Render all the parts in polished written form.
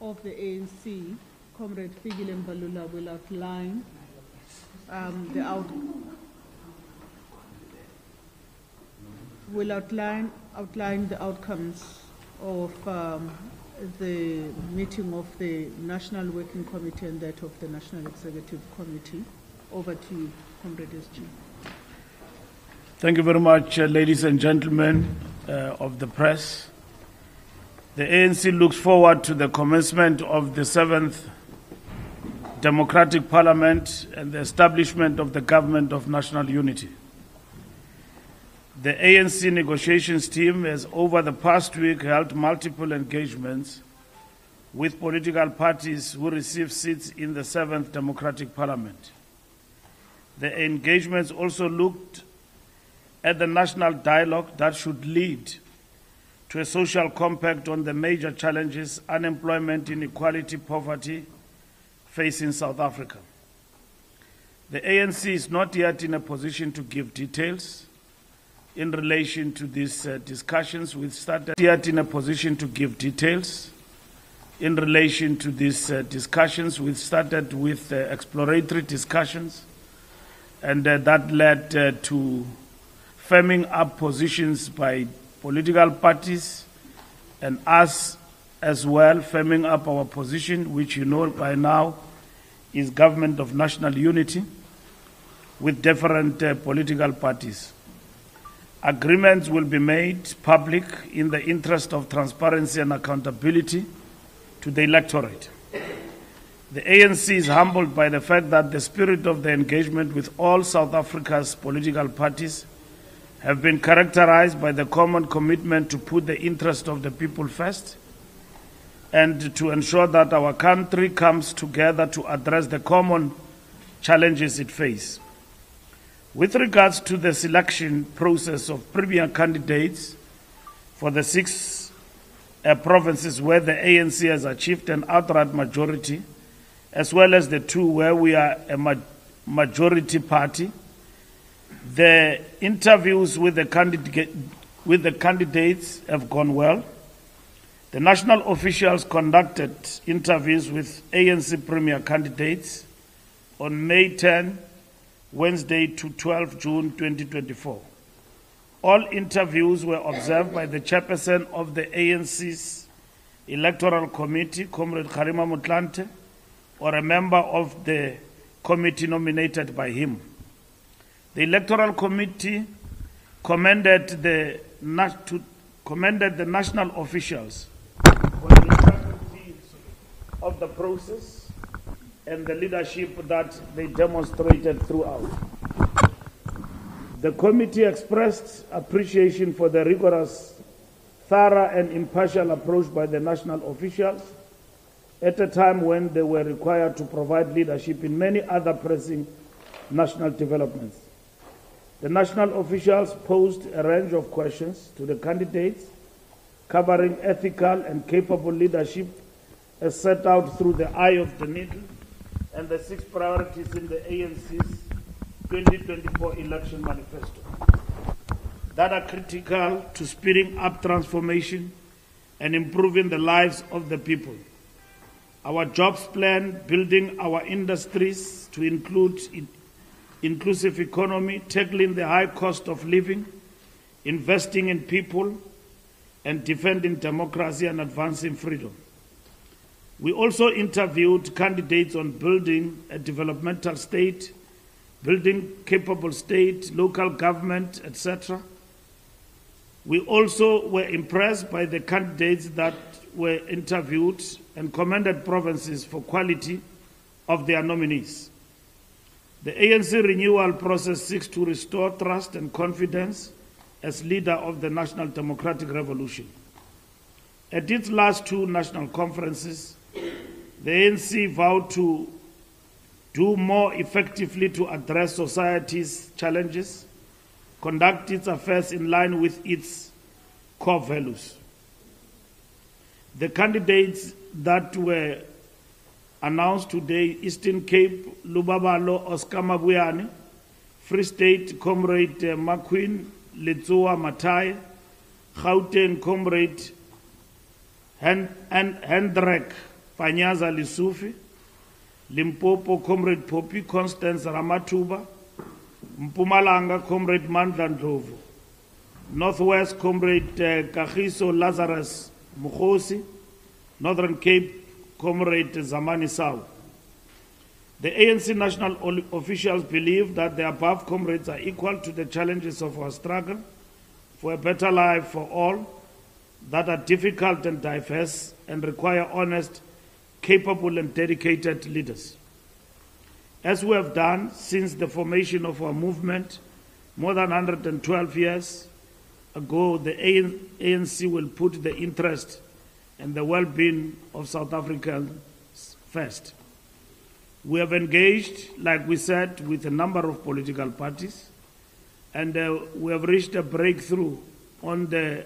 of the ANC, Comrade Fikile Mbalula, will outline outline the outcomes of the meeting of the National Working Committee and that of the National Executive Committee. Over to you, Comrade SG. Thank you very much, ladies and gentlemen of the press. The ANC looks forward to the commencement of the 7th Democratic Parliament and the establishment of the Government of National Unity. The ANC negotiations team has over the past week held multiple engagements with political parties who receive seats in the 7th Democratic Parliament. The engagements also looked at the national dialogue that should lead to a social compact on the major challenges, unemployment, inequality, poverty, facing South Africa. The ANC is not yet in a position to give details in relation to these discussions. We started yet in a position to give details in relation to these discussions. We started with exploratory discussions, and that led to firming up positions by political parties and us as well, firming up our position, which you know by now is Government of National Unity, with different political parties. Agreements will be made public in the interest of transparency and accountability to the electorate. The ANC is humbled by the fact that the spirit of the engagement with all South Africa's political parties have been characterized by the common commitment to put the interest of the people first and to ensure that our country comes together to address the common challenges it faces. With regards to the selection process of premier candidates for the 6 provinces where the ANC has achieved an outright majority, as well as the 2 where we are a majority party, the interviews with the candidates have gone well. The national officials conducted interviews with ANC premier candidates on May 10, Wednesday to 12 June 2024. All interviews were observed by the chairperson of the ANC's Electoral Committee, Comrade Kgarima Motlanthe, or a member of the committee nominated by him. The Electoral Committee commended the national officials for the integrity of the process and the leadership that they demonstrated throughout. The committee expressed appreciation for the rigorous, thorough and impartial approach by the national officials at a time when they were required to provide leadership in many other pressing national developments. The national officials posed a range of questions to the candidates covering ethical and capable leadership as set out through the eye of the needle and the 6 priorities in the ANC's 2024 election manifesto that are critical to speeding up transformation and improving the lives of the people. Our jobs plan, building our industries to include inclusive economy, tackling the high cost of living, investing in people, and defending democracy and advancing freedom. We also interviewed candidates on building a developmental state, building capable state, local government, etc. We also were impressed by the candidates that were interviewed and commended provinces for quality of their nominees. The ANC renewal process seeks to restore trust and confidence as leader of the National Democratic Revolution. At its last 2 national conferences, the ANC vowed to do more effectively to address society's challenges, conduct its affairs in line with its core values. The candidates that were announced today: Eastern Cape, Lubabalo Oscar Mabuyane; Free State, Comrade Makwin Letsoa Matai; Gauteng, Comrade Hendrik Panyaza Lisufi, Limpopo, Comrade Poppy Constance Ramatuba, Mpumalanga, Comrade Mandla Ndlovu, Northwest, Comrade Kagiso Lazarus Mukhosi, Northern Cape, Comrade Zamani Saw. The ANC national officials believe that the above comrades are equal to the challenges of our struggle for a better life for all that are difficult and diverse and require honest, capable and dedicated leaders. As we have done since the formation of our movement more than 112 years ago, the ANC will put the interest and the well-being of South Africans first. We have engaged, like we said, with a number of political parties, and we have reached a breakthrough on the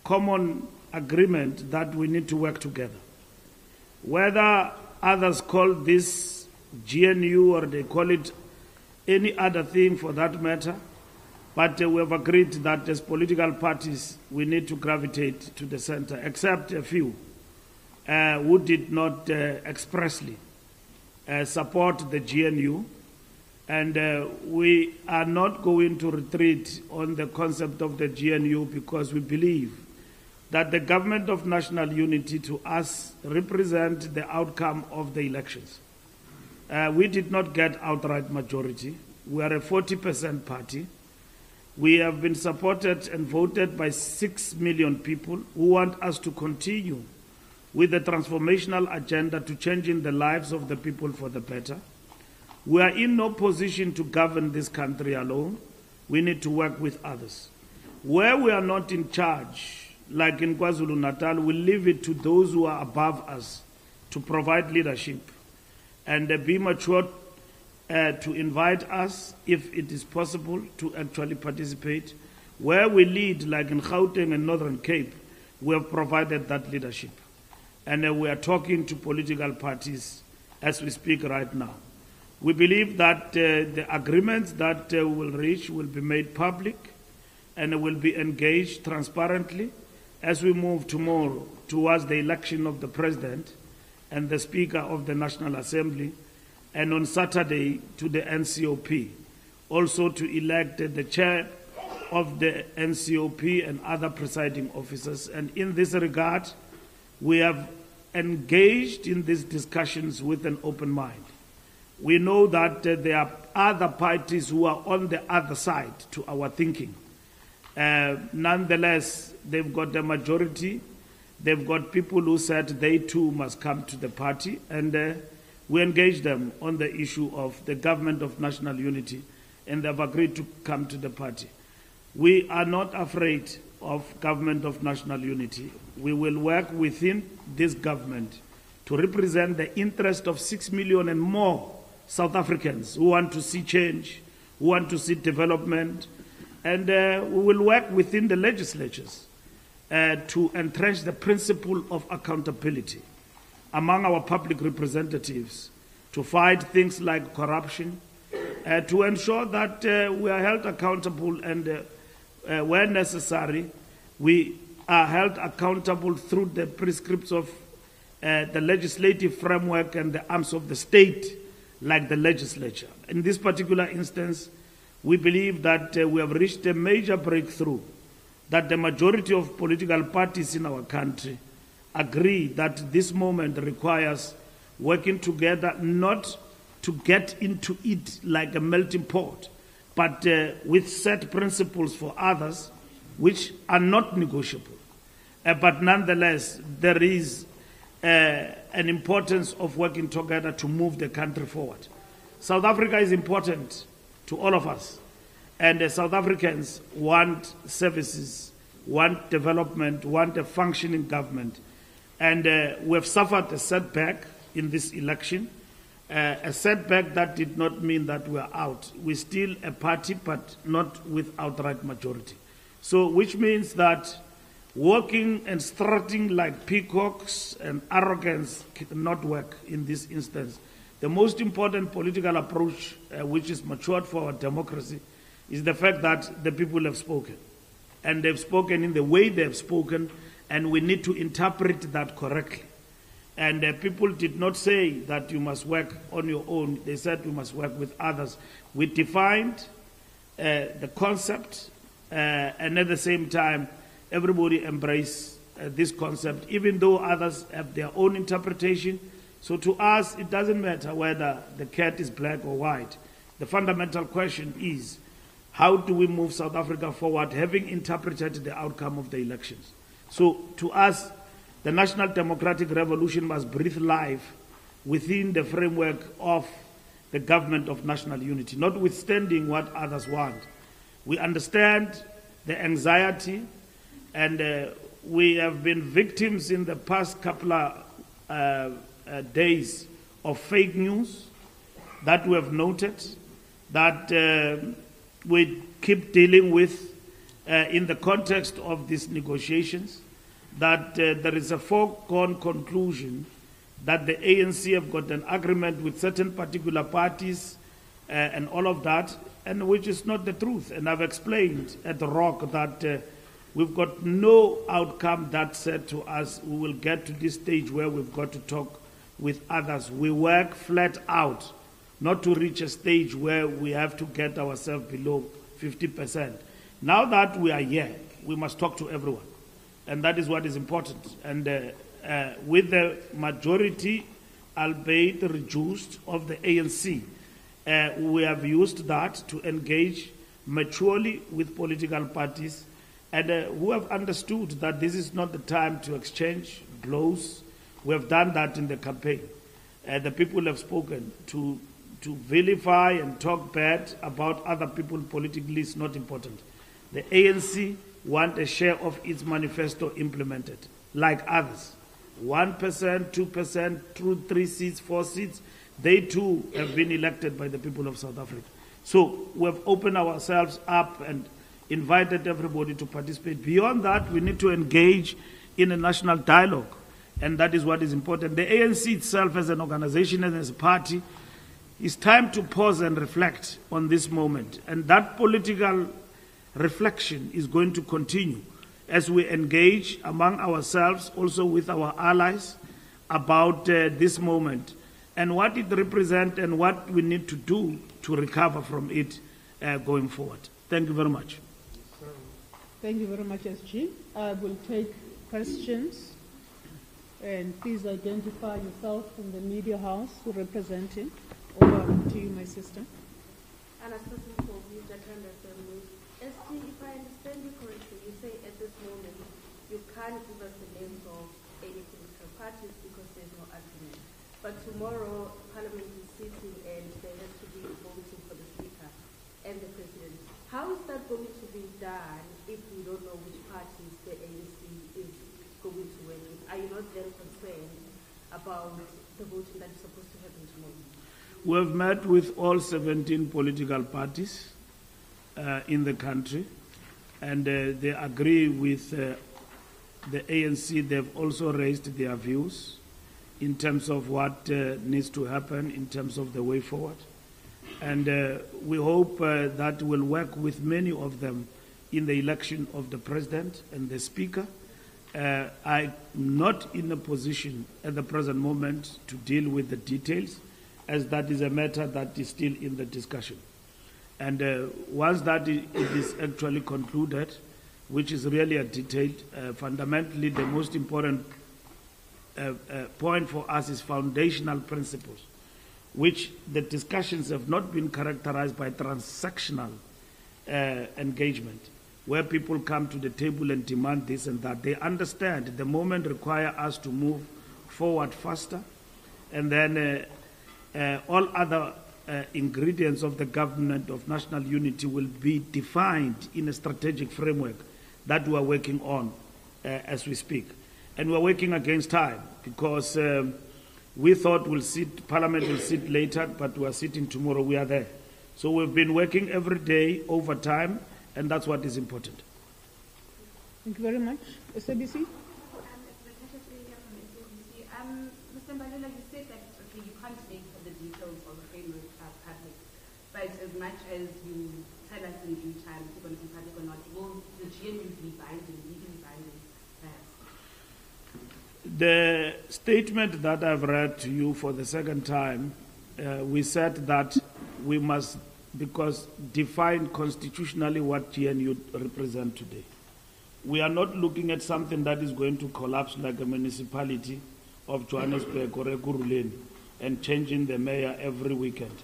common agreement that we need to work together. Whether others call this GNU or they call it any other thing for that matter, but we have agreed that as political parties we need to gravitate to the center, except a few who did not expressly support the GNU, and we are not going to retreat on the concept of the GNU because we believe that the government of national unity to us represent the outcome of the elections. We did not get outright majority. We are a 40% party. We have been supported and voted by 6 million people who want us to continue with the transformational agenda to changing the lives of the people for the better. We are in no position to govern this country alone. We need to work with others. Where we are not in charge, like in KwaZulu-Natal, we leave it to those who are above us to provide leadership and be mature to invite us, if it is possible, to actually participate. Where we lead, like in Gauteng and Northern Cape, we have provided that leadership. And we are talking to political parties as we speak right now. We believe that the agreements that we will reach will be made public and will be engaged transparently as we move tomorrow towards the election of the President and the Speaker of the National Assembly, and on Saturday to the NCOP, also to elect the Chair of the NCOP and other presiding officers. And in this regard, we have engaged in these discussions with an open mind. We know that there are other parties who are on the other side to our thinking. Nonetheless, they've got the majority. They've got people who said they too must come to the party, and we engaged them on the issue of the government of national unity, and they've agreed to come to the party. We are not afraid of government of national unity. We will work within this government to represent the interest of 6 million and more South Africans who want to see change, who want to see development, and we will work within the legislatures to entrench the principle of accountability among our public representatives, to fight things like corruption, to ensure that we are held accountable, and where necessary, we are held accountable through the prescripts of the legislative framework and the arms of the state, like the legislature. In this particular instance, we believe that we have reached a major breakthrough, that the majority of political parties in our country agree that this moment requires working together, not to get into it like a melting pot, but with set principles for others which are not negotiable. But nonetheless, there is an importance of working together to move the country forward. South Africa is important to all of us, and South Africans want services, want development, want a functioning government. And we have suffered a setback in this election, a setback that did not mean that we are out. We're still a party, but not with outright majority. So, which means that walking and strutting like peacocks and arrogance cannot work in this instance. The most important political approach, which is matured for our democracy, is the fact that the people have spoken. And they've spoken in the way they have spoken, and we need to interpret that correctly. And people did not say that you must work on your own. They said you must work with others. We defined the concept, and at the same time, everybody embraced this concept, even though others have their own interpretation. So to us, it doesn't matter whether the cat is black or white. The fundamental question is, how do we move South Africa forward, having interpreted the outcome of the elections? So to us, the National Democratic Revolution must breathe life within the framework of the government of national unity, notwithstanding what others want. We understand the anxiety, and we have been victims in the past couple of days of fake news that we have noted, that we keep dealing with in the context of these negotiations, that there is a foregone conclusion that the ANC have got an agreement with certain particular parties and all of that, and which is not the truth. And I've explained at the Rock that we've got no outcome that said to us we will get to this stage where we've got to talk with others. We work flat out not to reach a stage where we have to get ourselves below 50%. Now that we are here, we must talk to everyone. And that is what is important. And with the majority, albeit reduced, of the ANC, we have used that to engage maturely with political parties and who have understood that this is not the time to exchange blows. We have done that in the campaign. The people have spoken. To vilify and talk bad about other people politically is not important. The ANC want a share of its manifesto implemented, like others. 1%, 2%, 2, 3 seats, 4 seats, they too have been elected by the people of South Africa. So we have opened ourselves up and invited everybody to participate. Beyond that, we need to engage in a national dialogue, and that is what is important. The ANC itself as an organization and as a party, it's time to pause and reflect on this moment, and that political reflection is going to continue as we engage among ourselves, also with our allies, about this moment and what it represents and what we need to do to recover from it going forward. Thank you very much. Thank you very much, SG. I will take questions, and please identify yourself from the media house who represent it. Over to you, my sister. Anastasia Kobi, Jacaranda Family. SG, if I understand you correctly, you say at this moment you can't give us the names of any political parties because there's no agreement. But tomorrow, Parliament is sitting and there has to be voting for the Speaker and the President. How is that going to be done if we don't know which parties the ANC is going to work with? Are you not then concerned about the voting that is supposed to happen tomorrow? We have met with all 17 political parties in the country, and they agree with the ANC. They've also raised their views in terms of what needs to happen in terms of the way forward. And we hope that we'll work with many of them in the election of the President and the Speaker. I'm not in a position at the present moment to deal with the details, as that is a matter that is still in the discussion. And once that it is actually concluded, which is really a detailed, fundamentally the most important point for us is foundational principles, which the discussions have not been characterized by transactional engagement, where people come to the table and demand this and that. They understand the moment require us to move forward faster, and then all other ingredients of the government of national unity will be defined in a strategic framework that we are working on as we speak. And we're working against time because we thought Parliament will sit later, but we are sitting tomorrow, we are there. So we've been working every day over time, and that's what is important. Thank you very much. SABC? Mr. Mbalela, you said that you can't make the details of the framework public, but as much as you tell us in due time if you're going to be public or not, will the GNU be binding, legally binding, perhaps? The statement that I've read to you for the second time, we said that we must, because define constitutionally what GNU represent today. We are not looking at something that is going to collapse like a municipality of Johannesburg or Ekurhuleni and changing the mayor every weekend.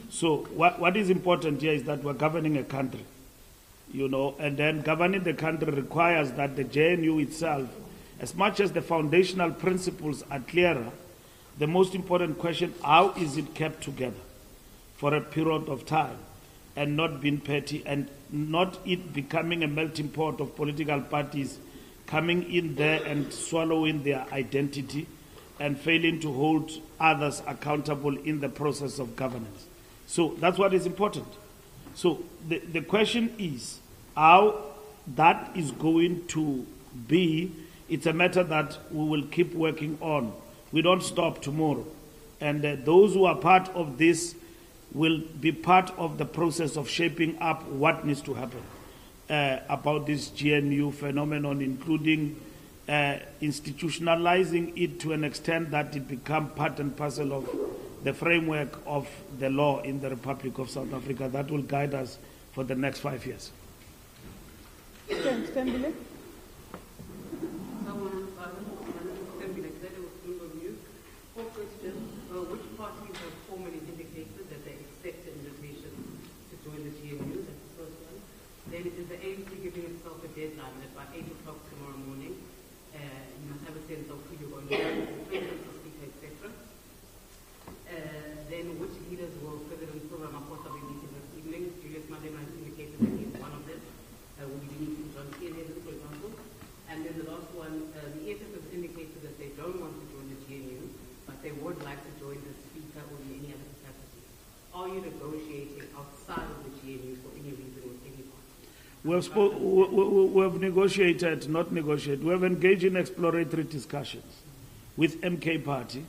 So what is important here is that we're governing a country, and then governing the country requires that the JNU itself, as much as the foundational principles are clearer, the most important question, how is it kept together for a period of time and not being petty and not it becoming a melting pot of political parties coming in there and swallowing their identity and failing to hold others accountable in the process of governance. So that's what is important. So the question is how that is going to be. It's a matter that we will keep working on. We don't stop tomorrow. And those who are part of this will be part of the process of shaping up what needs to happen about this GNU phenomenon, including institutionalizing it to an extent that it becomes part and parcel of the framework of the law in the Republic of South Africa. That will guide us for the next 5 years. Thanks, Tembile. Which parties have formally indicated that they accept the invitation to join the GNU? That's the first one. Then is the ANC giving itself a deadline that by 8 o'clock tomorrow morning, you must have a sense of who you're going to join, the president, the speaker, etc. Then which leaders will President Cyril Ramaphosa be meeting this evening? Julius Malema has indicated that he is one of them. Will be meeting John Kennedy, for example. And then the last one, the EFF has indicated that they don't want to join the GNU, but they would like to join the speaker or in any other capacity. Are you negotiating outside of the GNU for any reason with any party? We have negotiated, not negotiated. We have engaged in exploratory discussions with MK Party,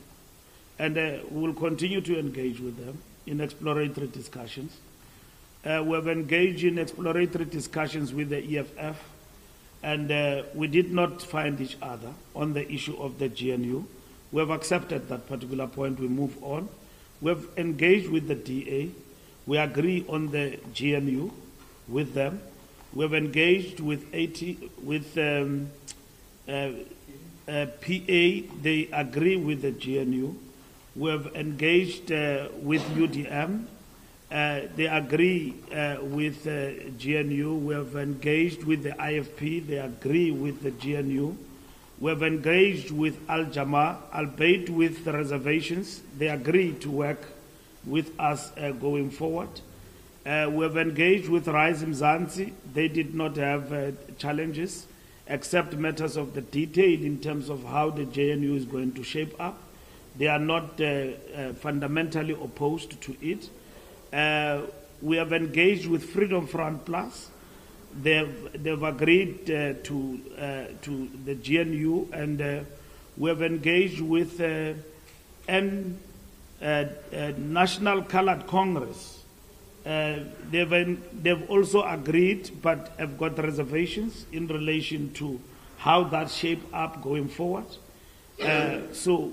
and we will continue to engage with them in exploratory discussions. We have engaged in exploratory discussions with the EFF, and we did not find each other on the issue of the GNU. We have accepted that particular point. We move on. We have engaged with the DA. We agree on the GNU with them. We have engaged with PA. They agree with the GNU. We have engaged with UDM. They agree with GNU. We have engaged with the IFP. They agree with the GNU. We have engaged with Al-Jama, albeit with the reservations. They agree to work with us going forward. We have engaged with Rise Mzansi. They did not have challenges, except matters of the detail in terms of how the JNU is going to shape up. They are not fundamentally opposed to it. We have engaged with Freedom Front Plus. They've agreed to the GNU, and we have engaged with National Colored Congress. They've also agreed, but have got reservations in relation to how that shape up going forward. So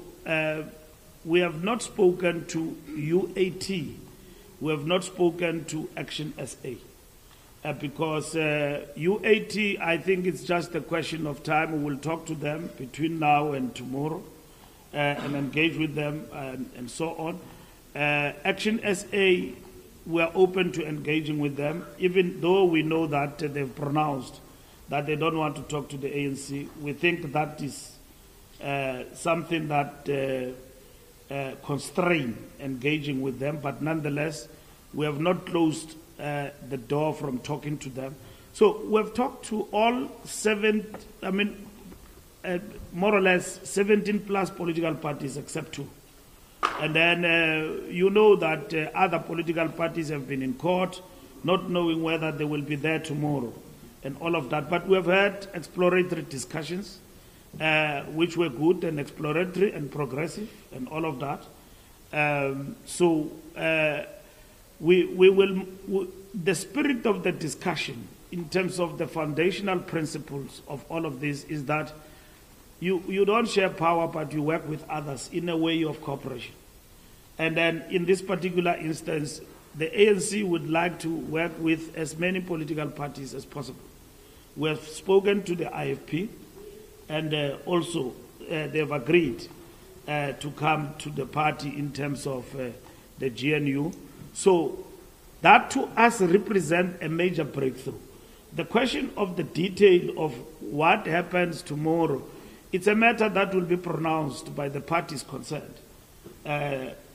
we have not spoken to UAT. We have not spoken to Action SA. Because UAT, I think it's just a question of time. We will talk to them between now and tomorrow and engage with them and so on. Action SA, we are open to engaging with them, even though we know that they've pronounced that they don't want to talk to the ANC. We think that is something that constrain engaging with them, but nonetheless, we have not closed the door from talking to them. So we've talked to all more or less 17 plus political parties except 2. And then you know that other political parties have been in court, not knowing whether they will be there tomorrow and all of that. But we have had exploratory discussions, which were good and exploratory and progressive and all of that. The spirit of the discussion in terms of the foundational principles of all of this is that you don't share power, but you work with others in a way of cooperation. And then in this particular instance, the ANC would like to work with as many political parties as possible. We have spoken to the IFP, and also they've agreed to come to the party in terms of the GNU. So that to us represents a major breakthrough. The question of the detail of what happens tomorrow, it's a matter that will be pronounced by the parties concerned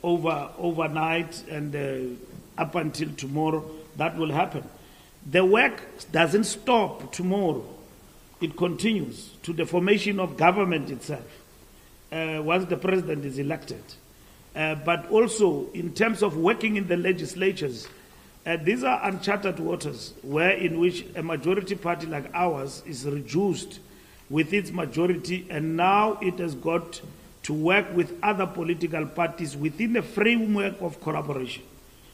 overnight and up until tomorrow. That will happen. The work doesn't stop tomorrow. It continues to the formation of government itself once the president is elected. But also in terms of working in the legislatures, these are uncharted waters where in which a majority party like ours is reduced with its majority, and now it has got to work with other political parties within a framework of collaboration,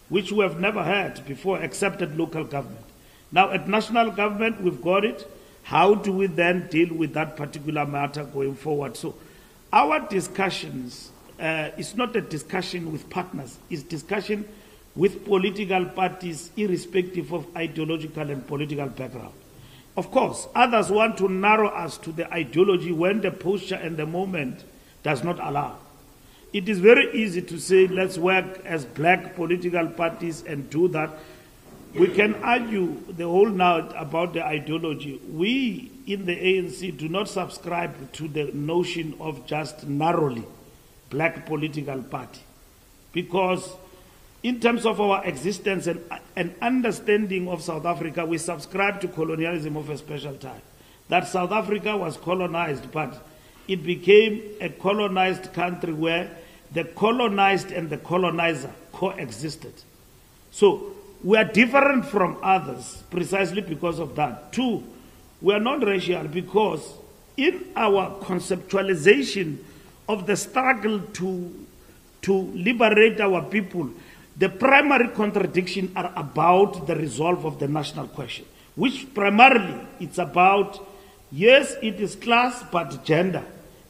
which we have never had before except at local government. Now at national government we've got it. How do we then deal with that particular matter going forward? So our discussions, it's not a discussion with partners, it's discussion with political parties irrespective of ideological and political background. Of course, others want to narrow us to the ideology when the posture and the moment does not allow. It is very easy to say, let's work as black political parties and do that. We can argue the whole night about the ideology. We in the ANC do not subscribe to the notion of just narrowly black political party, because in terms of our existence and understanding of South Africa, we subscribe to colonialism of a special time. That South Africa was colonized, but it became a colonized country where the colonized and the colonizer coexisted. So we are different from others precisely because of that. Two, we are non-racial because in our conceptualization of the struggle to liberate our people, the primary contradictions are about the resolve of the national question, which primarily it's about, yes, it is class, but gender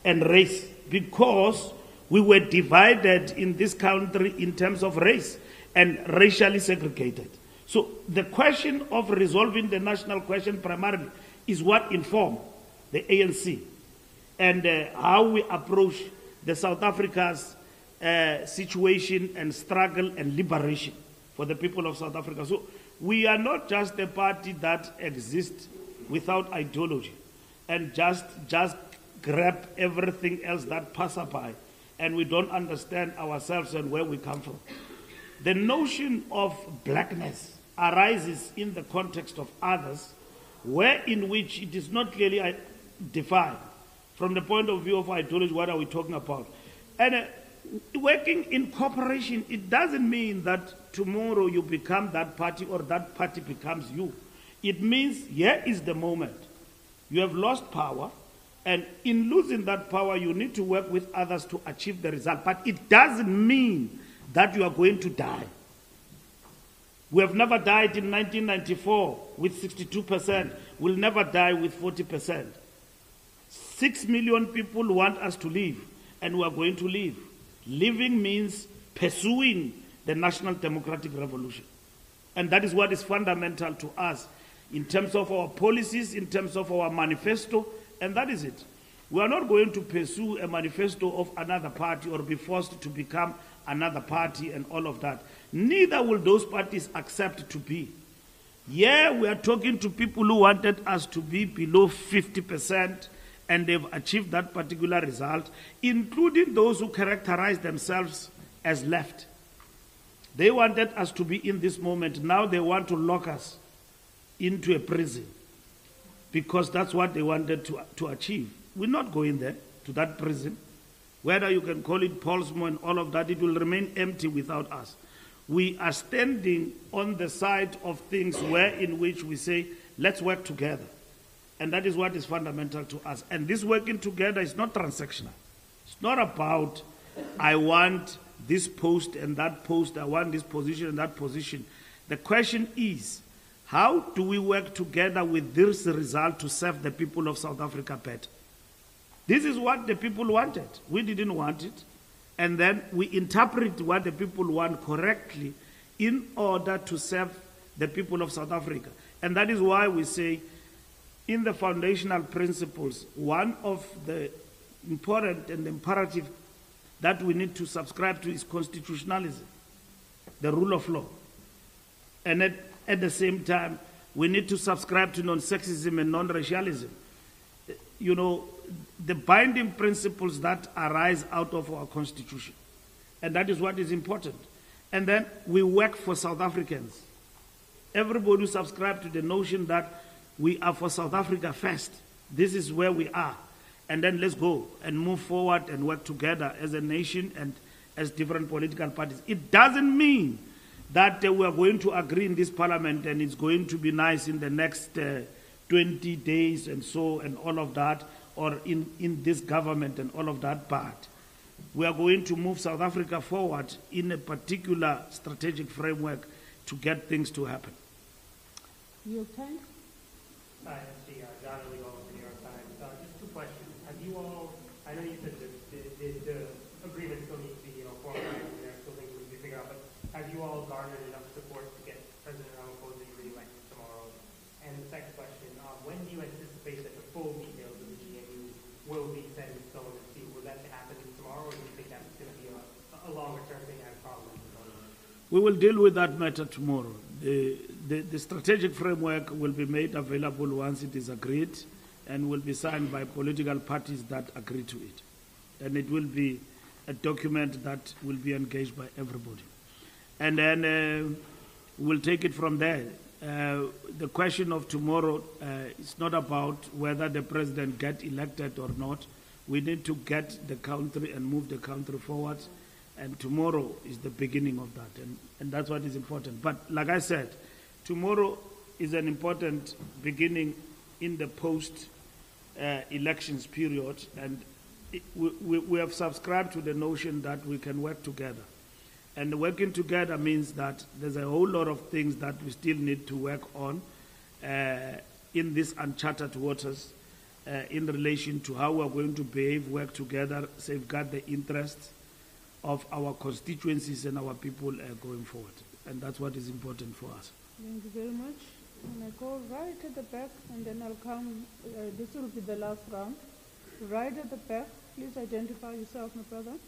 and race, because we were divided in this country in terms of race and racially segregated. So the question of resolving the national question primarily is what informed the ANC and how we approach the South Africa's situation and struggle and liberation for the people of South Africa. So we are not just a party that exists without ideology and just grab everything else that passes by, and we don't understand ourselves and where we come from. The notion of blackness arises in the context of others, where in which it is not clearly defined from the point of view of ideology. What are we talking about? And working in cooperation, it doesn't mean that tomorrow you become that party or that party becomes you. It means here is the moment. You have lost power, and in losing that power, you need to work with others to achieve the result. But it doesn't mean that you are going to die. We have never died in 1994 with 62%. We'll never die with 40%. 6 million people want us to live, and we are going to live. Living means pursuing the national democratic revolution. And that is what is fundamental to us in terms of our policies, in terms of our manifesto, and that is it. We are not going to pursue a manifesto of another party or be forced to become another party and all of that. Neither will those parties accept to be. Yeah, we are talking to people who wanted us to be below 50%, and they've achieved that particular result, including those who characterize themselves as left. They wanted us to be in this moment. Now they want to lock us into a prison because that's what they wanted to achieve. We're not going there, to that prison. Whether you can call it Paulsmo and all of that, it will remain empty without us. We are standing on the side of things where in which we say, let's work together. And that is what is fundamental to us. And this working together is not transactional. It's not about, I want this post and that post, I want this position and that position. The question is, how do we work together with this result to serve the people of South Africa better? This is what the people wanted. We didn't want it. And then we interpret what the people want correctly in order to serve the people of South Africa. And that is why we say in the foundational principles, one of the important and imperative that we need to subscribe to is constitutionalism, the rule of law. And at the same time, we need to subscribe to non-sexism and non-racialism. You know, the binding principles that arise out of our constitution. And that is what is important. And then we work for South Africans. Everybody who subscribes to the notion that we are for South Africa first. This is where we are. And then let's go and move forward and work together as a nation and as different political parties. It doesn't mean that we are going to agree in this parliament and it's going to be nice in the next 20 days and so and all of that, or in this government and all of that part. We are going to move South Africa forward in a particular strategic framework to get things to happen. New York Times? Hi, it's John Lee from the New York Times. Just two questions. Have you all, I know you said that the agreement still needs to be formalized and there are still things we need to figure out, but have you all garnered enough support to get President Ramaphosa re-elected tomorrow? And the second question, when do you anticipate that the full details of the GNU will be set in stone and see, will that happen tomorrow, or do you think that's going to be a longer-term thing as Parliament is going on? We will deal with that matter tomorrow. The strategic framework will be made available once it is agreed and will be signed by political parties that agree to it. And it will be a document that will be engaged by everybody. And then we'll take it from there. The question of tomorrow is not about whether the president gets elected or not. We need to get the country and move the country forward. And tomorrow is the beginning of that. And that's what is important. But like I said, tomorrow is an important beginning in the post-elections period. And we have subscribed to the notion that we can work together. And working together means that there's a whole lot of things that we still need to work on in these uncharted waters in relation to how we're going to behave, work together, safeguard the interests of our constituencies and our people going forward. And that's what is important for us. Thank you very much. And I go right at the back, and then I'll come. This will be the last round. Right at the back, please identify yourself, my brother.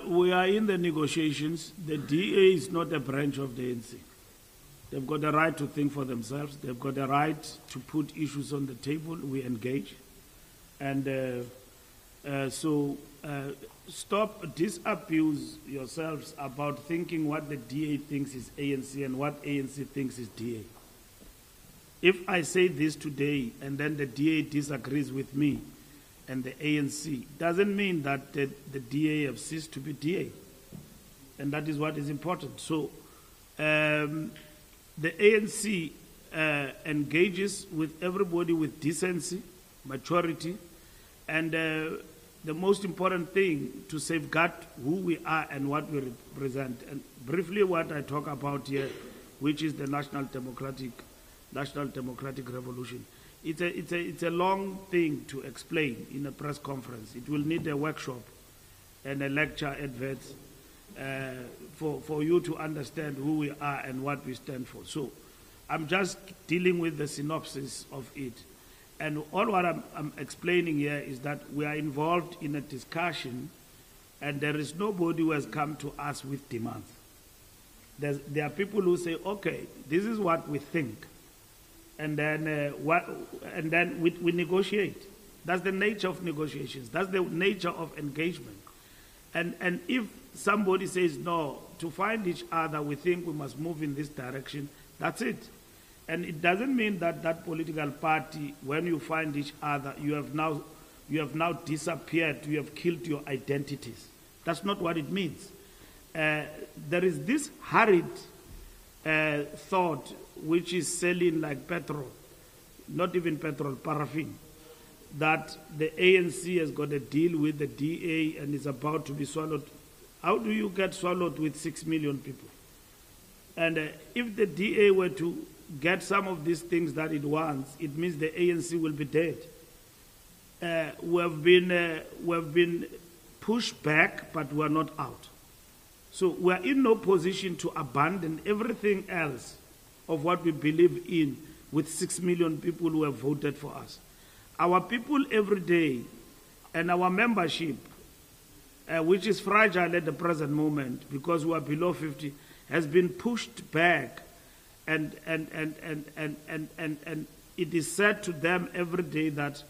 We are in the negotiations. The DA is not a branch of the ANC. They've got the right to think for themselves. They've got the right to put issues on the table. We engage. And so stop, disabuse yourselves about thinking what the DA thinks is ANC and what ANC thinks is DA. If I say this today and then the DA disagrees with me, and the ANC, doesn't mean that the DA have ceased to be DA. And that is what is important. So the ANC engages with everybody with decency, maturity, and the most important thing to safeguard who we are and what we represent. And briefly what I talk about here, which is the National Democratic Revolution. It's a long thing to explain in a press conference. It will need a workshop and a lecture advert for you to understand who we are and what we stand for. So I'm just dealing with the synopsis of it. And all what I'm explaining here is that we are involved in a discussion and there is nobody who has come to us with demands. There are people who say, okay, this is what we think. And then we negotiate. That's the nature of negotiations. That's the nature of engagement. And if somebody says, no, to find each other, we think we must move in this direction, that's it. And it doesn't mean that that political party, when you find each other, you have now you have now disappeared, you have killed your identities. That's not what it means. There is this hurried thought which is selling like petrol, not even petrol, paraffin, that the ANC has got a deal with the DA and is about to be swallowed. How do you get swallowed with 6 million people? And if the DA were to get some of these things that it wants, it means the ANC will be dead. We have been pushed back, but we are not out. So we are in no position to abandon everything else of what we believe in with 6 million people who have voted for us. Our people every day and our membership, which is fragile at the present moment because we are below 50, has been pushed back, and it is said to them every day that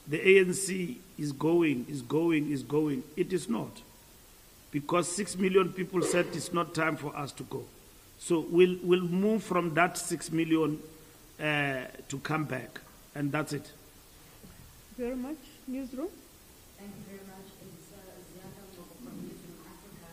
the ANC is going. It is not, because 6 million people said it's not time for us to go. So we'll move from that 6 million to come back, and that's it. Very much. Newsroom. Thank you very much. It's Zianda Moko from Newsroom Africa.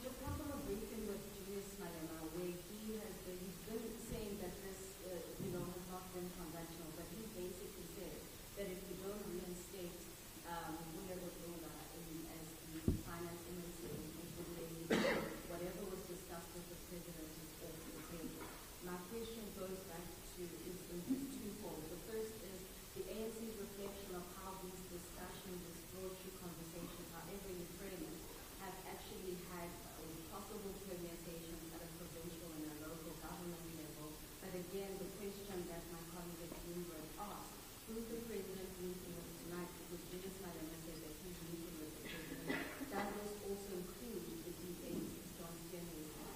Just one from a briefing with Julius Malema, where he's been saying that this, has not been transactional, but he basically said that if we don't reinstate Mbulela Dula as the finance minister, it would mean whatever was discussed with the president is off the table. My question goes back to is twofold. The first is the ANC's reflection of how these discussions, these broad-true conversations, however you frame it, have actually had possible permutations at a provincial and a local government level. But again, the question that my colleague at Bloomberg asked, who's the president meeting with tonight? Because Julius Malema said that he's meeting with the president. Does this also include the DA's John Steenhuisen?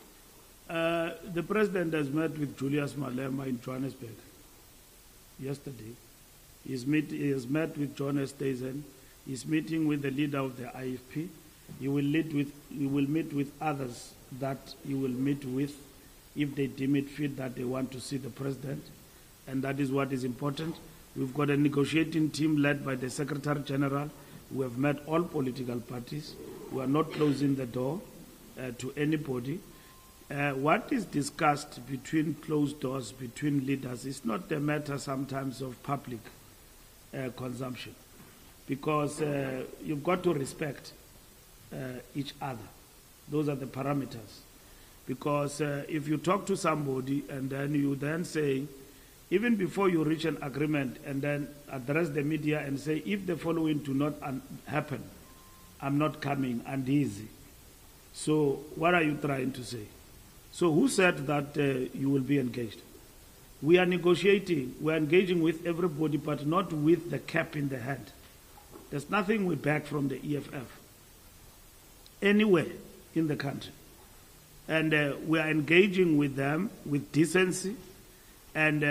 The president has met with Julius Malema in Johannesburg yesterday. He has met with John Steenhuisen. He's meeting with the leader of the IFP. He will meet with others that he will meet with if they deem it fit that they want to see the president, and that is what is important. We've got a negotiating team led by the Secretary General. We have met all political parties. We are not closing the door to anybody. What is discussed between closed doors, between leaders, is not a matter sometimes of public consumption, because you've got to respect each other. Those are the parameters. Because if you talk to somebody and then you then say, even before you reach an agreement, and then address the media and say, if the following do not happen, I'm not coming, and easy. So what are you trying to say? So who said that you will be engaged? We are negotiating. We are engaging with everybody, but not with the cap in the hand. There's nothing we back from the EFF anywhere in the country. And we are engaging with them with decency. And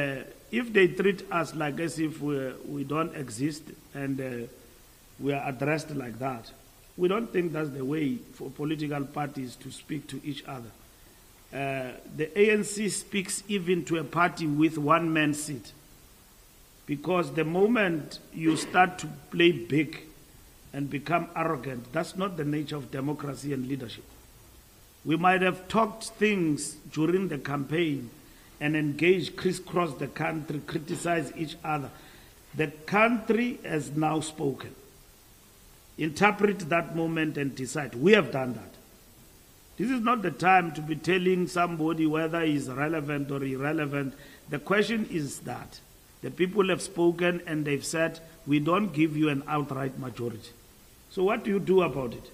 if they treat us like as if we don't exist and we are addressed like that, we don't think that's the way for political parties to speak to each other. The ANC speaks even to a party with one man seat, because the moment you start to play big and become arrogant, that's not the nature of democracy and leadership. We might have talked things during the campaign and engaged, crisscross the country, criticize each other. The country has now spoken. Interpret that moment and decide. We have done that. This is not the time to be telling somebody whether he's relevant or irrelevant. The question is that the people have spoken and they've said, we don't give you an outright majority. So what do you do about it?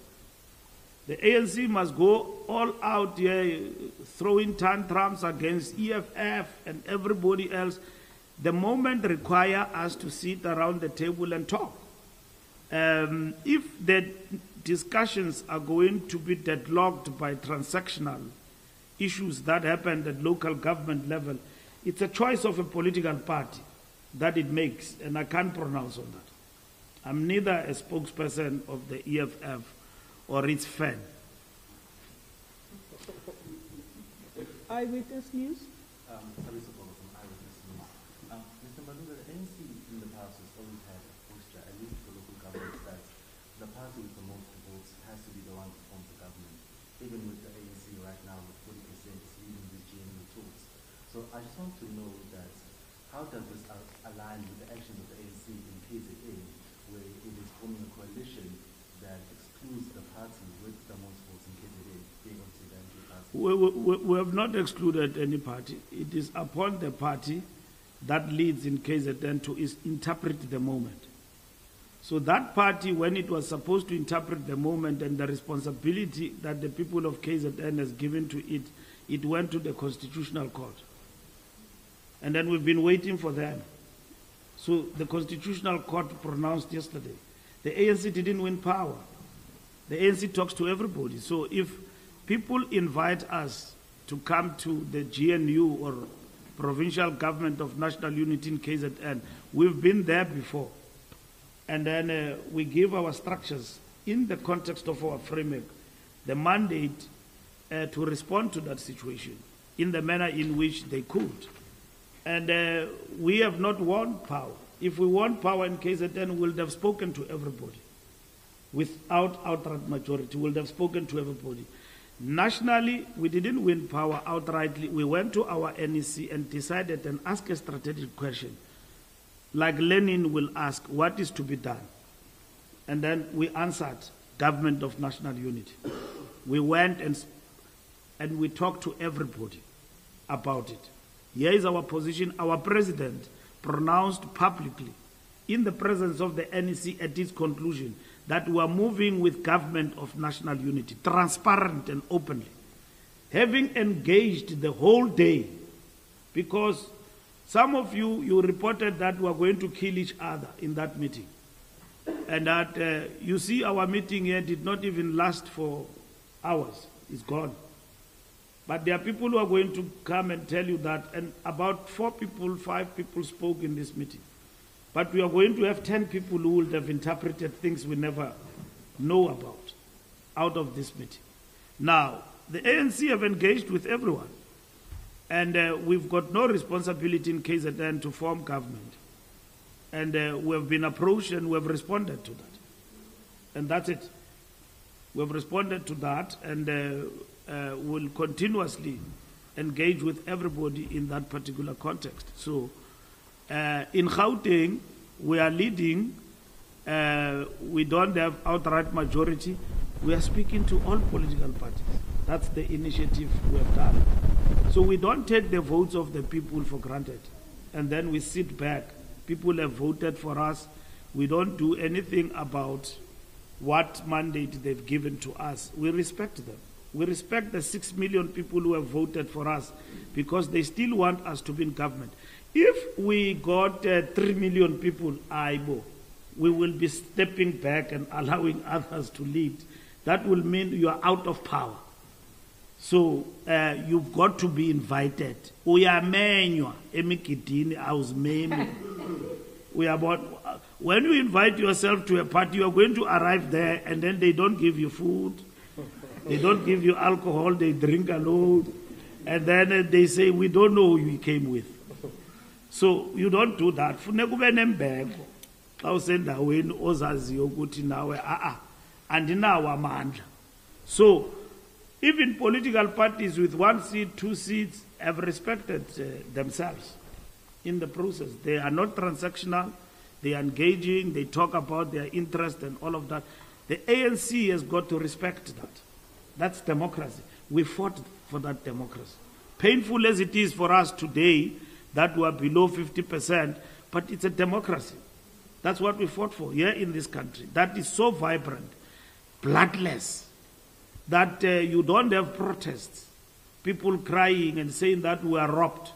The ANC must go all out here, throwing tantrums against EFF and everybody else. The moment require us to sit around the table and talk. If the discussions are going to be deadlocked by transactional issues that happened at local government level, it's a choice of a political party that it makes, and I can't pronounce on that. I'm neither a spokesperson of the EFF or its fan. Eyewitness News. Mr. Malula, the ANC in the past has always had a posture, at least for is that the party with the most votes has to be the one to form the government. Even with the ANC right now with 40% is leading the GNU talks. So I just want to know that how does this align with the actions of the ANC in KZN, where it is forming a coalition that excludes the party with the most votes in KZN, being obviously the NP party? We have not excluded any party. It is upon the party that leads in KZN to interpret the moment. So that party, when it was supposed to interpret the moment and the responsibility that the people of KZN has given to it, it went to the Constitutional Court. And then we've been waiting for them. So the Constitutional Court pronounced yesterday. The ANC didn't win power. The ANC talks to everybody. So if people invite us to come to the GNU or Provincial Government of National Unity in KZN, we've been there before. And then we give our structures in the context of our framework, the mandate to respond to that situation in the manner in which they could. And we have not won power. If we won power in KZN, we would have spoken to everybody. Without outright majority, we would have spoken to everybody. Nationally, we didn't win power outrightly. We went to our NEC and decided and asked a strategic question. Like Lenin will ask, what is to be done? And then we answered, Government of National Unity. We went and we talked to everybody about it. Here is our position. Our president pronounced publicly in the presence of the NEC at its conclusion that we are moving with Government of National Unity, transparent and openly. Having engaged the whole day, because some of you reported that we are going to kill each other in that meeting. And that, you see, our meeting here did not even last for hours. It's gone. But there are people who are going to come and tell you that, and about 4 people, 5 people spoke in this meeting. But we are going to have 10 people who will have interpreted things we never know about out of this meeting. Now, the ANC have engaged with everyone. And we've got no responsibility in KZN to form government. And we have been approached and we have responded to that. And that's it. We have responded to that and will continuously engage with everybody in that particular context. So in Gauteng, we are leading. We don't have outright majority. We are speaking to all political parties. That's the initiative we have done. So we don't take the votes of the people for granted. And then we sit back. People have voted for us. We don't do anything about what mandate they've given to us. We respect them. We respect the 6 million people who have voted for us because they still want us to be in government. If we got 3 million people, we will be stepping back and allowing others to lead. That will mean you are out of power. So you've got to be invited. We are when you invite yourself to a party, you are going to arrive there and then they don't give you food. They don't give you alcohol. They drink alone. And then they say, we don't know who you came with. So you don't do that. So even political parties with 1 seat, 2 seats have respected themselves in the process. They are not transactional. They are engaging. They talk about their interest and all of that. The ANC has got to respect that. That's democracy. We fought for that democracy. Painful as it is for us today that we are below 50%, but it's a democracy. That's what we fought for here in this country. That is so vibrant, bloodless, that you don't have protests, people crying and saying that we are robbed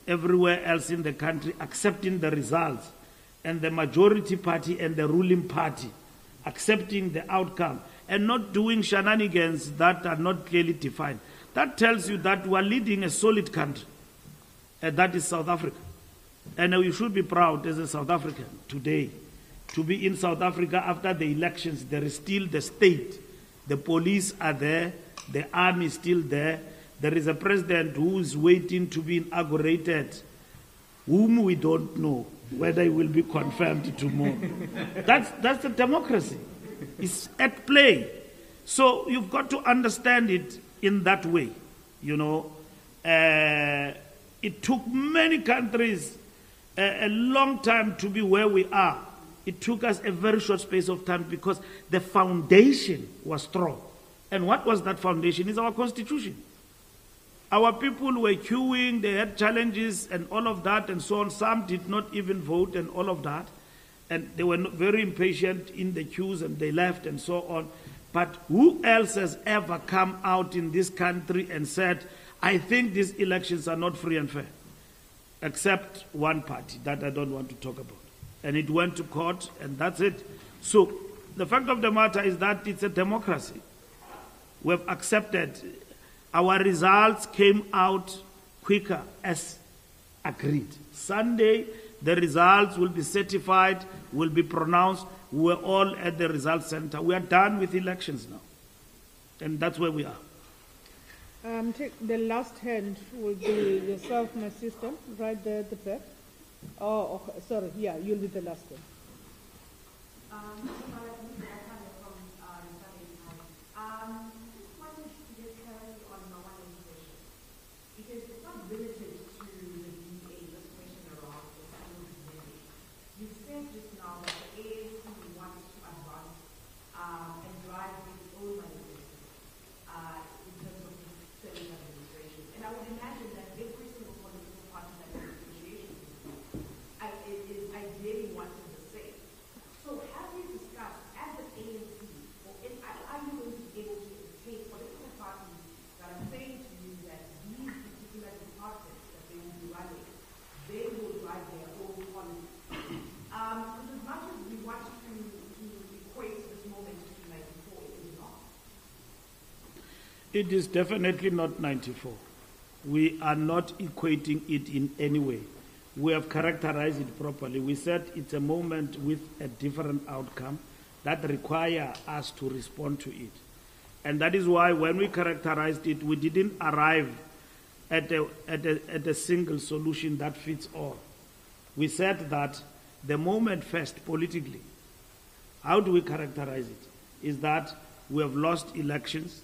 everywhere else in the country, accepting the results, and the majority party and the ruling party accepting the outcome and not doing shenanigans that are not clearly defined. That tells you that we are leading a solid country, and that is South Africa. And you should be proud as a South African today to be in South Africa after the elections. There is still the state. The police are there. The army is still there. There is a president who is waiting to be inaugurated, whom we don't know. whether he will be confirmed tomorrow. That's the democracy. It's at play. So you've got to understand it in that way. You know, it took many countries a long time to be where we are. It took us a very short space of time because the foundation was strong. And what was that foundation? Is our constitution. Our people were queuing, they had challenges and all of that and so on. Some did not even vote and all of that. And they were very impatient in the queues and they left and so on. But who else has ever come out in this country and said, I think these elections are not free and fair? Except one party that I don't want to talk about. And it went to court and that's it. So the fact of the matter is that it's a democracy. We've accepted. Our results came out quicker as agreed. Sunday, the results will be certified, will be pronounced. We're all at the results center. We are done with elections now. And that's where we are. The last hand will be yourself, my sister, right there at the back. Oh, sorry, yeah, you'll be the last one. It is definitely not 94. We are not equating it in any way. We have characterized it properly. We said it's a moment with a different outcome that require us to respond to it. And that is why when we characterized it, we didn't arrive at a single solution that fits all. We said that the moment first, politically, how do we characterize it? Is that we have lost elections.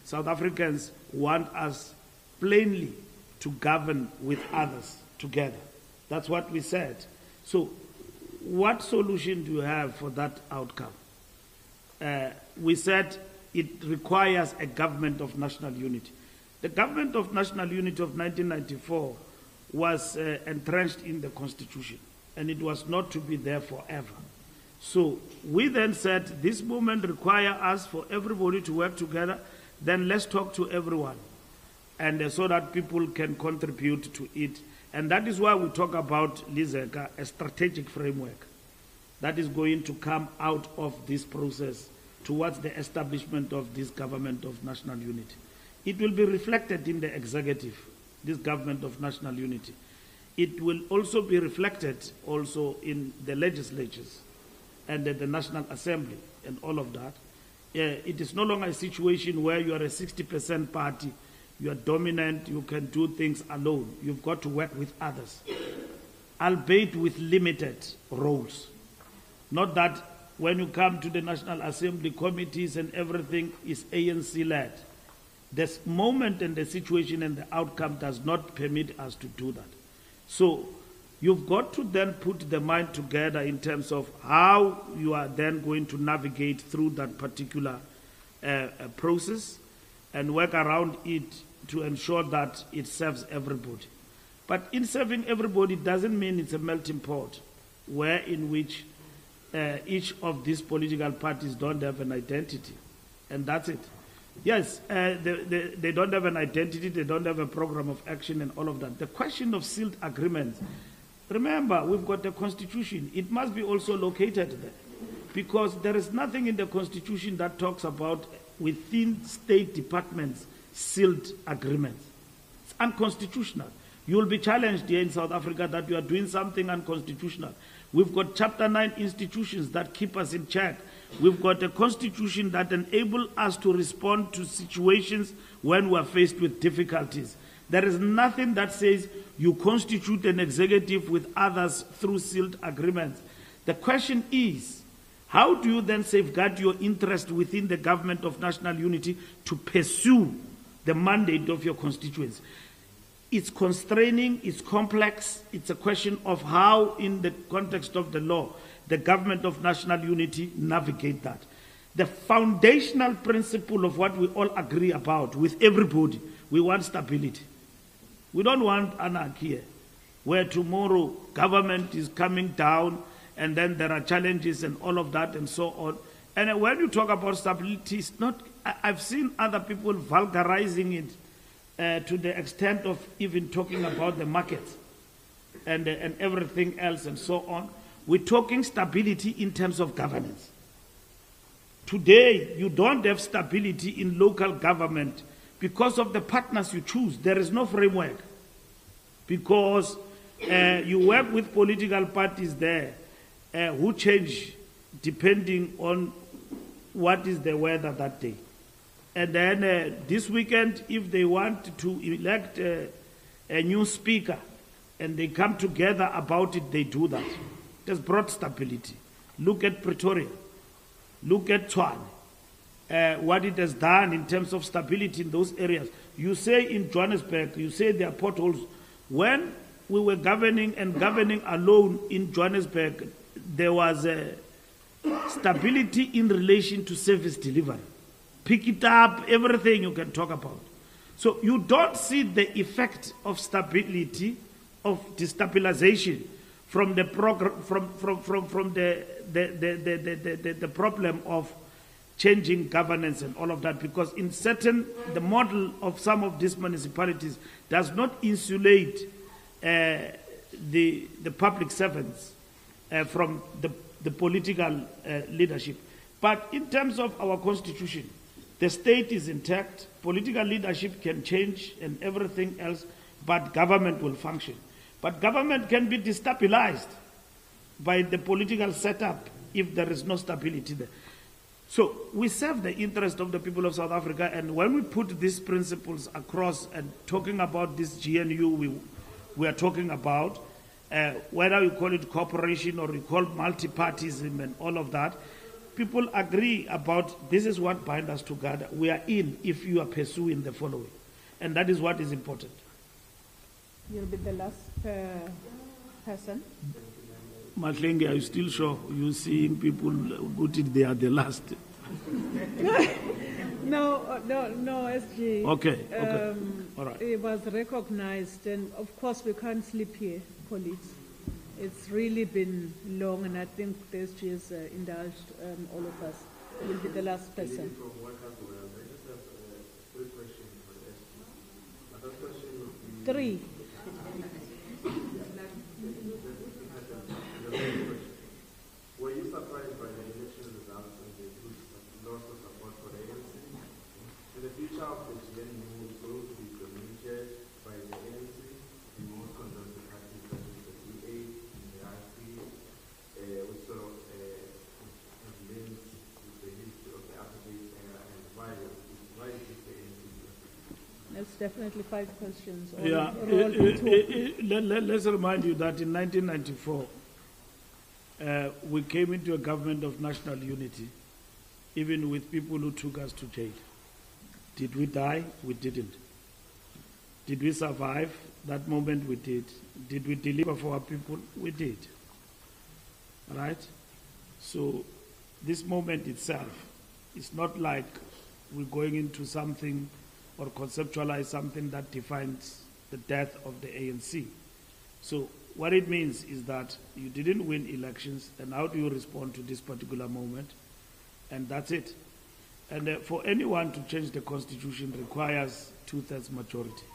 South Africans want us plainly to govern with others together. That's what we said. So what solution do you have for that outcome? We said it requires a government of national unity. The government of national unity of 1994 was entrenched in the Constitution, and it was not to be there forever. So we then said this movement requires us for everybody to work together. Then let's talk to everyone, and so that people can contribute to it. And that is why we talk about, Lizeka, a strategic framework that is going to come out of this process towards the establishment of this government of national unity. It will be reflected in the executive, this government of national unity. It will also be reflected also in the legislatures and the National Assembly and all of that. It is no longer a situation where you are a 60% party, you are dominant, you can do things alone. You've got to work with others, albeit with limited roles. Not that when you come to the National Assembly committees and everything is ANC-led. This moment and the situation and the outcome does not permit us to do that. So you've got to then put the mind together in terms of how you are then going to navigate through that particular process and work around it to ensure that it serves everybody. But in serving everybody doesn't mean it's a melting pot where in which each of these political parties don't have an identity. And that's it. Yes, they don't have an identity, they don't have a program of action and all of that. The question of sealed agreements, remember, we've got the Constitution. It must be also located there because there is nothing in the Constitution that talks about within state departments sealed agreements. It's unconstitutional. You will be challenged here in South Africa that you are doing something unconstitutional. We've got Chapter 9 institutions that keep us in check. We've got a constitution that enables us to respond to situations when we are faced with difficulties. There is nothing that says You constitute an executive with others through sealed agreements. The question is, how do you then safeguard your interest within the government of national unity to pursue the mandate of your constituents? It's constraining, it's complex, it's a question of how, in the context of the law, the government of national unity navigate that. The foundational principle of what we all agree about with everybody, we want stability. We don't want anarchy, where tomorrow government is coming down and then there are challenges and all of that and so on. And when you talk about stability, it's not, I've seen other people vulgarizing it to the extent of even talking about the markets and everything else and so on. We're talking stability in terms of governance. Today, you don't have stability in local government because of the partners you choose. There is no framework. Because you work with political parties there who change depending on what is the weather that day. And then this weekend, if they want to elect a new speaker and they come together about it, they do that. It has brought stability. Look at Pretoria. Look at Tshwane. What it has done in terms of stability in those areas. You say in Johannesburg, you say there are potholes. When we were governing alone in Johannesburg, there was a stability in relation to service delivery. Pick it up, everything you can talk about. So you don't see the effect of stability, of destabilization from the the problem of changing governance and all of that, because in the model of some of these municipalities does not insulate the public servants from the political leadership. But in terms of our constitution, the state is intact, political leadership can change and everything else, but government will function. But government can be destabilized by the political setup if there is no stability there. So we serve the interest of the people of South Africa, and when we put these principles across and talking about this GNU we are talking about, whether you call it cooperation or you call multi-partyism and all of that, people agree about this is what binds us together. We are in if you are pursuing the following. And that is what is important. You'll be the last person. Mahlengi, are you still sure you're seeing people put it they are the last? No, SG. Okay. All right. It was recognized, and of course we can't sleep here, colleagues. It's really been long, and I think the SG has indulged all of us. You'll be the last person. Three. Were you surprised by the election results and the loss of support for the ANC? In the future of the GNU is going to be dominated by the ANC, the most conservative parties such as the DA and the RP, which sort of have links with the history of the apartheid era and why is this the ANC? That's definitely 5 questions. Yeah, let's remind you that in 1994, we came into a government of national unity, even with people who took us to jail. Did we die? We didn't. Did we survive? That moment we did. Did we deliver for our people? We did. Right? So this moment itself, it's not like we're going into something or conceptualize something that defines the death of the ANC. So what it means is that you didn't win elections, and how do you respond to this particular moment? And that's it. And for anyone to change the constitution requires 2/3 majority.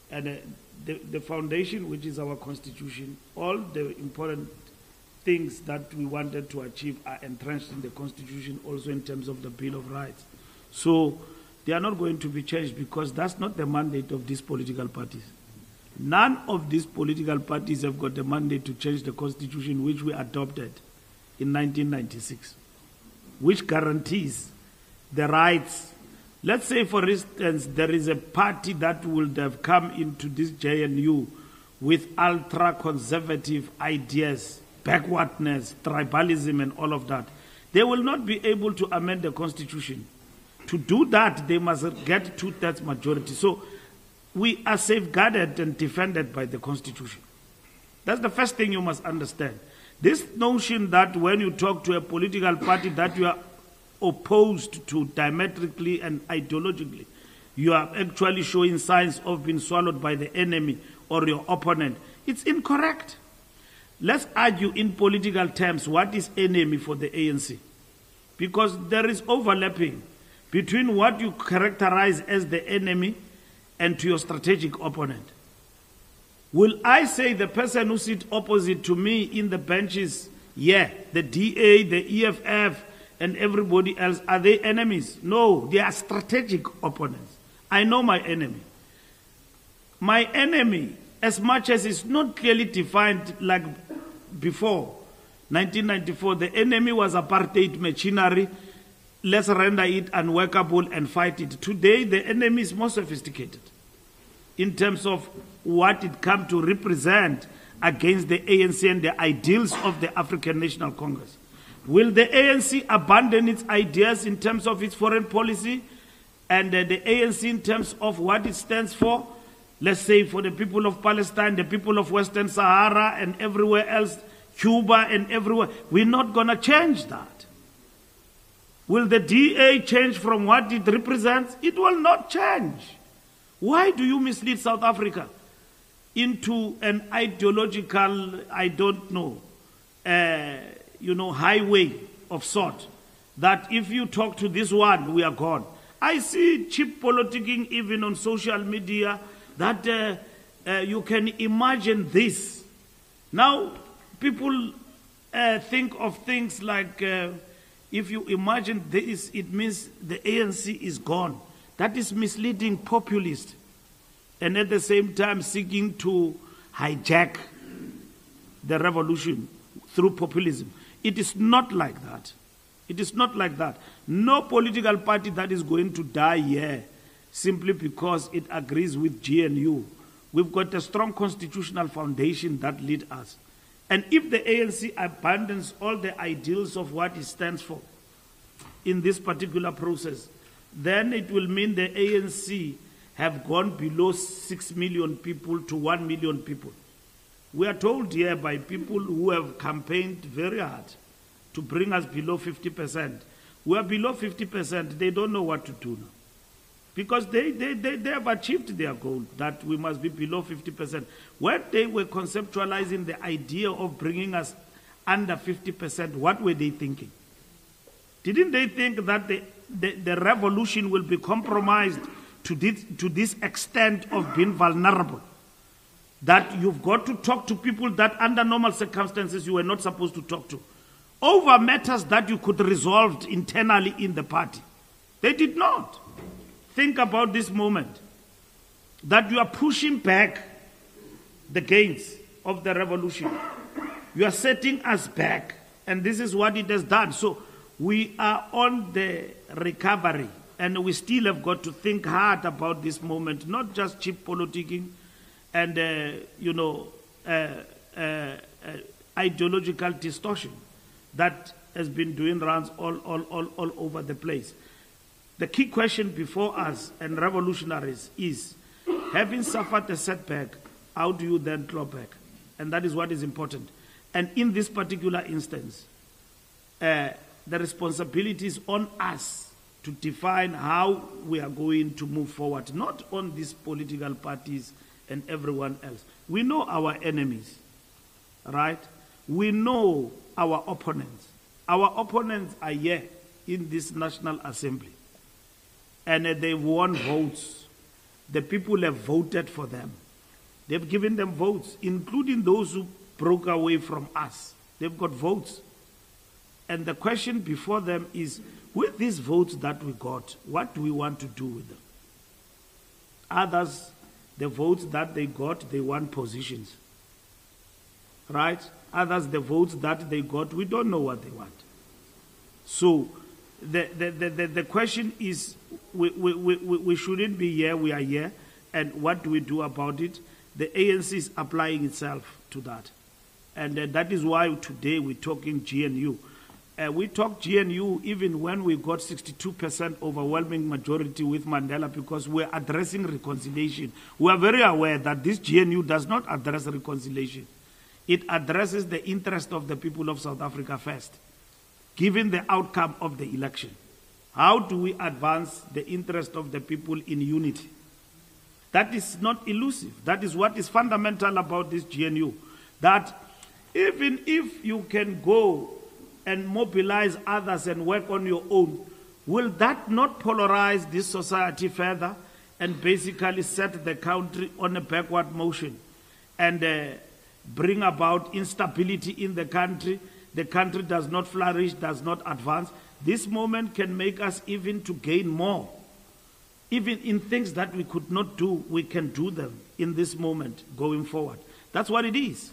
And the foundation, which is our constitution, all the important things that we wanted to achieve are entrenched in the constitution, also in terms of the Bill of Rights. So they are not going to be changed because that's not the mandate of these political parties. None of these political parties have got the mandate to change the constitution which we adopted in 1996, which guarantees the rights. Let's say, for instance, there is a party that would have come into this JNU with ultra-conservative ideas, backwardness, tribalism, and all of that. They will not be able to amend the constitution. To do that, they must get 2/3 majority. So we are safeguarded and defended by the constitution. That's the first thing you must understand. This notion that when you talk to a political party that you are opposed to diametrically and ideologically, you are actually showing signs of being swallowed by the enemy or your opponent. It's incorrect. Let's argue in political terms what is enemy for the ANC. Because there is overlapping between what you characterize as the enemy and to your strategic opponent. Will I say the person who sits opposite to me in the benches, yeah, the DA, the EFF, and everybody else, are they enemies? No, they are strategic opponents. I know my enemy. My enemy, as much as it's not clearly defined like before 1994, the enemy was apartheid machinery. Let's render it unworkable and fight it. Today, the enemy is more sophisticated in terms of what it comes to represent against the ANC and the ideals of the African National Congress. Will the ANC abandon its ideas in terms of its foreign policy and the ANC in terms of what it stands for? Let's say for the people of Palestine, the people of Western Sahara and everywhere else, Cuba and everywhere. We're not going to change that. Will the DA change from what it represents? It will not change. Why do you mislead South Africa into an ideological, I don't know, highway of sort, that if you talk to this one, we are gone? I see cheap politicking even on social media that you can imagine this. Now, people think of things like, if you imagine this, it means the ANC is gone. That is misleading, populist, and at the same time seeking to hijack the revolution through populism. It is not like that. It is not like that. No political party that is going to die here simply because it agrees with GNU. We've got a strong constitutional foundation that leads us. And if the ANC abandons all the ideals of what it stands for in this particular process, then it will mean the ANC have gone below 6 million people to 1 million people. We are told here by people who have campaigned very hard to bring us below 50%. We are below 50%. They don't know what to do now. Because they have achieved their goal that we must be below 50%. When they were conceptualizing the idea of bringing us under 50%, what were they thinking? Didn't they think that the revolution will be compromised to this extent of being vulnerable? That you've got to talk to people that under normal circumstances you were not supposed to talk to, over matters that you could resolve internally in the party. They did not. Think about this moment, that you are pushing back the gains of the revolution. You are setting us back, and this is what it has done. So we are on the recovery, and we still have got to think hard about this moment, not just cheap politicking and, ideological distortion that has been doing rounds all over the place. The key question before us and revolutionaries is, having suffered a setback, how do you then claw back? And that is what is important. And in this particular instance, the responsibility is on us to define how we are going to move forward, not on these political parties and everyone else. We know our enemies, right? We know our opponents. Our opponents are here in this National Assembly. And they won votes. The people have voted for them. They've given them votes, including those who broke away from us. They've got votes. And the question before them is, with these votes that we got, what do we want to do with them? Others, the votes that they got, they want positions. Right? Others, the votes that they got, we don't know what they want. So the question is, we shouldn't be here, we are here, and what do we do about it? the ANC is applying itself to that. And that is why today we're talking GNU. We talk GNU even when we got 62% overwhelming majority with Mandela, because we're addressing reconciliation. We are very aware that this GNU does not address reconciliation. It addresses the interest of the people of South Africa first, given the outcome of the election. How do we advance the interest of the people in unity? That is not elusive. That is what is fundamental about this GNU. That even if you can go and mobilize others and work on your own, will that not polarize this society further and basically set the country on a backward motion and bring about instability in the country? The country does not flourish, does not advance. This moment can make us even to gain more. Even in things that we could not do, we can do them in this moment going forward. That's what it is.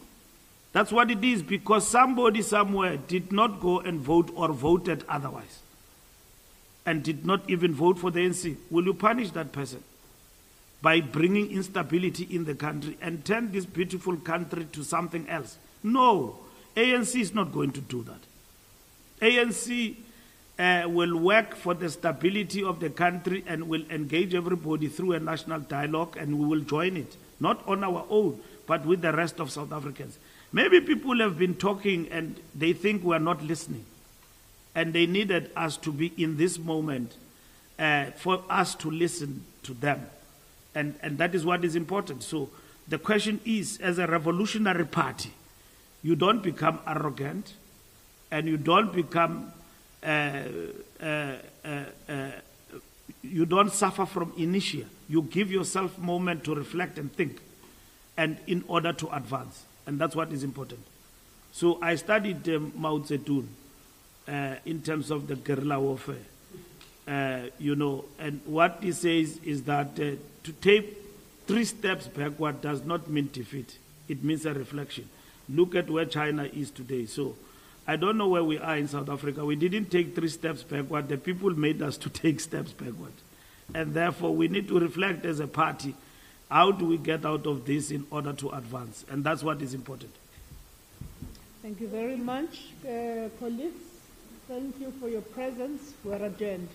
That's what it is, because somebody somewhere did not go and vote or voted otherwise and did not even vote for the ANC. Will you punish that person by bringing instability in the country and turn this beautiful country to something else? No, ANC is not going to do that. ANC will work for the stability of the country and will engage everybody through a national dialogue, and we will join it, not on our own, but with the rest of South Africans. Maybe people have been talking and they think we are not listening. And they needed us to be in this moment for us to listen to them. And that is what is important. So the question is, as a revolutionary party, you don't become arrogant and you don't become, you don't suffer from inertia. You give yourself a moment to reflect and think, and in order to advance. And that's what is important. So I studied Mao Zedong in terms of the guerrilla warfare. And what he says is that to take 3 steps backward does not mean defeat. It means a reflection. Look at where China is today. So I don't know where we are in South Africa. We didn't take 3 steps backward. The people made us to take steps backward. And therefore, we need to reflect as a party. How do we get out of this in order to advance? And that's what is important. Thank you very much, colleagues. Thank you for your presence. We're adjourned.